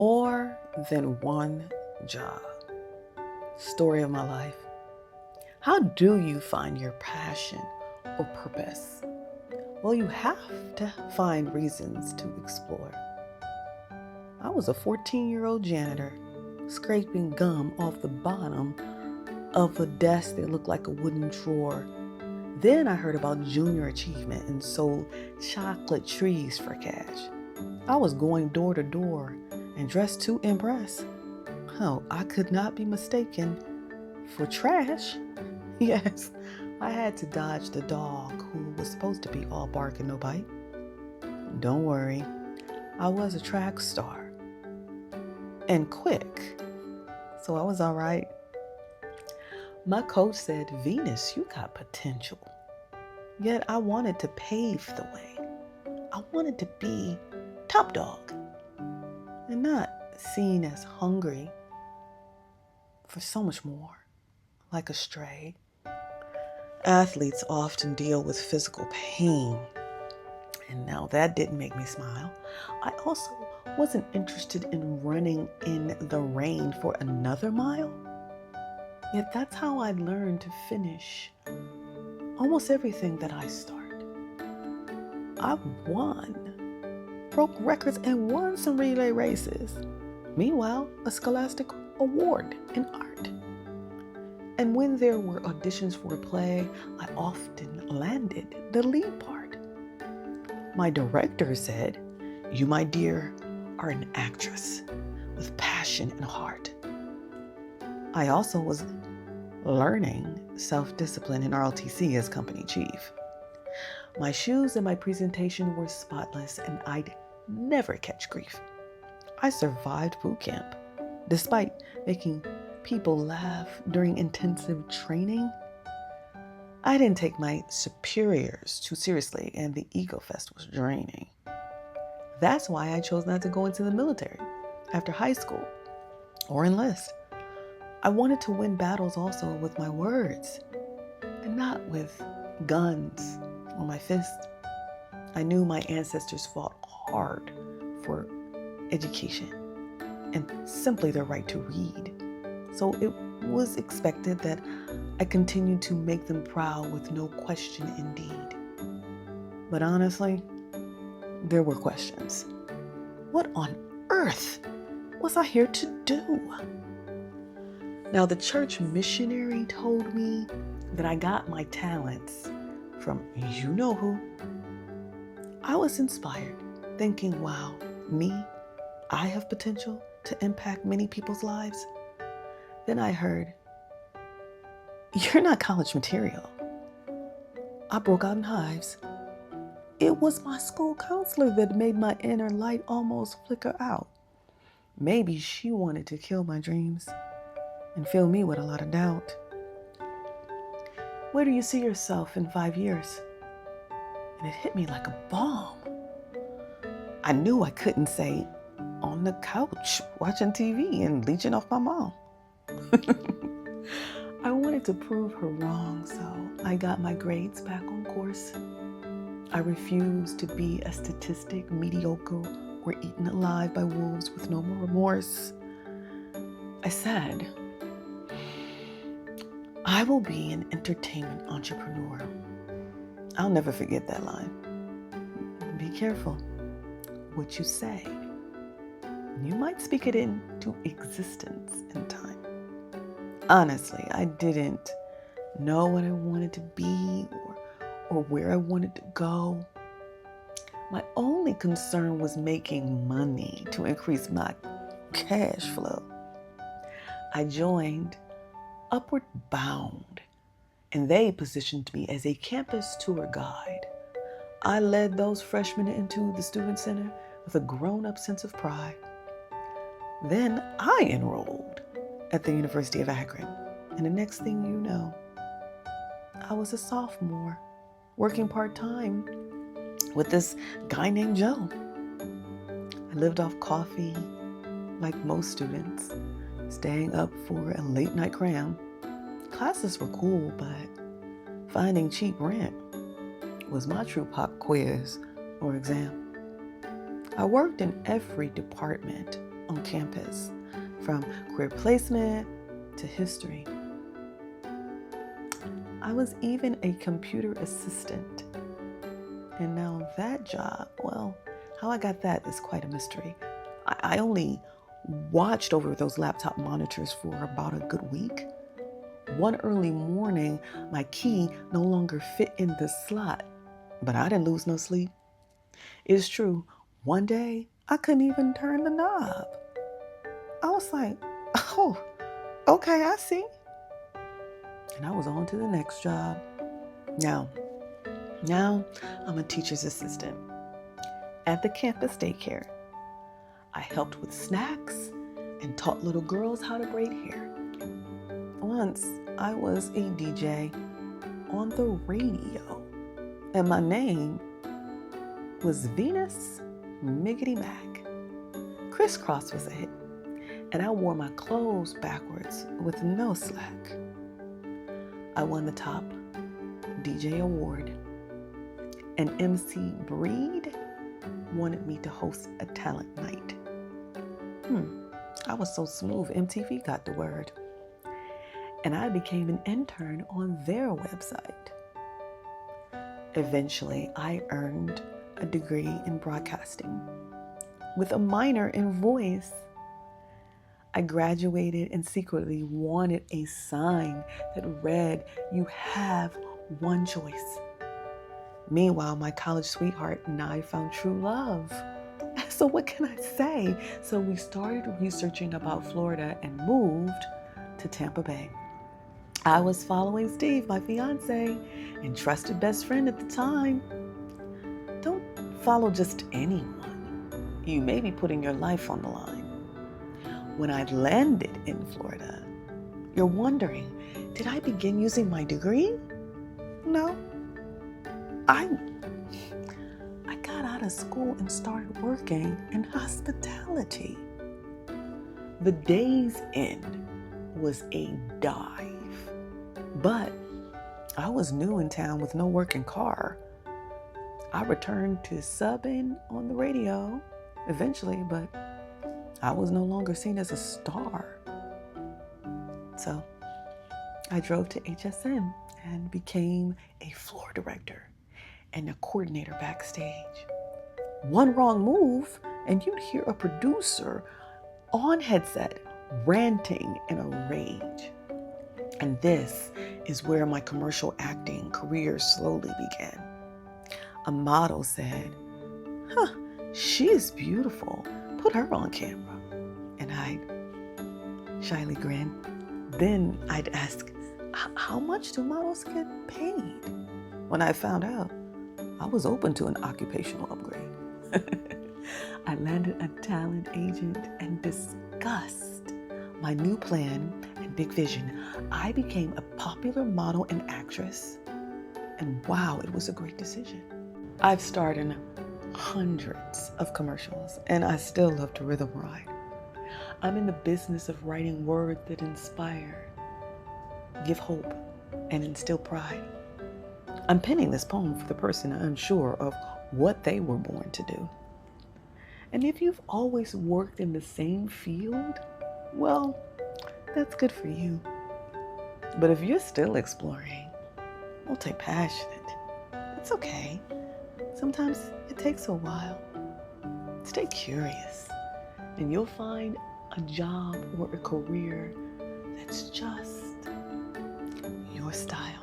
More than one job. Story of my life. How do you find your passion or purpose? Well, you have to find reasons to explore. I was a 14-year-old janitor scraping gum off the bottom of a desk that looked like a wooden drawer. Then I heard about junior achievement and sold chocolate trees for cash. I was going door to door and dressed to impress. Oh, I could not be mistaken for trash. Yes, I had to dodge the dog who was supposed to be all bark and no bite. Don't worry, I was a track star and quick, so I was all right. My coach said, "Venus, you got potential." Yet I wanted to pave the way. I wanted to be top dog and not seen as hungry for so much more, like a stray. Athletes often deal with physical pain, and now that didn't make me smile. I also wasn't interested in running in the rain for another mile. Yet that's how I learned to finish almost everything that I start. I won, broke records, and won some relay races. Meanwhile, a scholastic award in art. And when there were auditions for a play, I often landed the lead part. My director said, "You, my dear, are an actress with passion and heart." I also was learning self-discipline in ROTC as company chief. My shoes and my presentation were spotless, and I'd never catch grief. I survived boot camp, despite making people laugh during intensive training. I didn't take my superiors too seriously, and the ego fest was draining. That's why I chose not to go into the military after high school or enlist. I wanted to win battles also with my words and not with guns or my fists. I knew my ancestors fought hard for education and simply the right to read. So it was expected that I continued to make them proud with no question indeed. But honestly, there were questions. What on earth was I here to do? Now, the church missionary told me that I got my talents from you know who. I was inspired, thinking, wow, me, I have potential to impact many people's lives. Then I heard, "You're not college material." I broke out in hives. It was my school counselor that made my inner light almost flicker out. Maybe she wanted to kill my dreams and fill me with a lot of doubt. "Where do you see yourself in 5 years?" And it hit me like a bomb. I knew I couldn't say on the couch watching TV and leeching off my mom. I wanted to prove her wrong, so I got my grades back on course. I refused to be a statistic, mediocre, or eaten alive by wolves with no more remorse. I said, "I will be an entertainment entrepreneur." I'll never forget that line. Be careful what you say. You might speak it into existence in time. Honestly, I didn't know what I wanted to be or where I wanted to go. My only concern was making money to increase my cash flow. I joined Upward Bound, and they positioned me as a campus tour guide. I led those freshmen into the student center with a grown-up sense of pride. Then I enrolled at the University of Akron, and the next thing you know, I was a sophomore working part-time with this guy named Joe. I lived off coffee like most students, staying up for a late night cram. Classes were cool, but finding cheap rent was my true pop quiz or exam. I worked in every department on campus, from career placement to history. I was even a computer assistant. And now that job, well, how I got that is quite a mystery. I only watched over those laptop monitors for about a good week. One early morning, my key no longer fit in the slot, but I didn't lose no sleep. It's true, one day I couldn't even turn the knob. I was like, oh, okay, I see. And I was on to the next job. Now I'm a teacher's assistant at the campus daycare. I helped with snacks and taught little girls how to braid hair. Once I was a DJ on the radio, and my name was Venus Miggity Mac. Crisscross was a hit, and I wore my clothes backwards with no slack. I won the top DJ award, and MC Breed wanted me to host a talent night. I was so smooth, MTV got the word. And I became an intern on their website. Eventually, I earned a degree in broadcasting with a minor in voice. I graduated and secretly wanted a sign that read, "You have one choice." Meanwhile, my college sweetheart and I found true love. So what can I say? So we started researching about Florida and moved to Tampa Bay. I was following Steve, my fiance, and trusted best friend at the time. Don't follow just anyone. You may be putting your life on the line. When I landed in Florida, you're wondering, did I begin using my degree? No. I got out of school and started working in hospitality. The day's end was a dive, but I was new in town with no working car. I returned to subbing on the radio eventually, but I was no longer seen as a star. So I drove to HSN and became a floor director and a coordinator backstage. One wrong move, and you'd hear a producer on headset ranting in a rage. And this is where my commercial acting career slowly began. A model said, she is beautiful. Put her on camera. And I'd shyly grin. Then I'd ask, how much do models get paid? When I found out, I was open to an occupational upgrade. I landed a talent agent and discussed my new plan and big vision. I became a popular model and actress. And wow, it was a great decision. I've starred in hundreds of commercials, and I still love to rhythm ride. I'm in the business of writing words that inspire, give hope, and instill pride. I'm penning this poem for the person unsure of what they were born to do. And if you've always worked in the same field, well, that's good for you. But if you're still exploring, multi-passionate, it's okay. Sometimes it takes a while. Stay curious, and you'll find a job or a career that's just your style.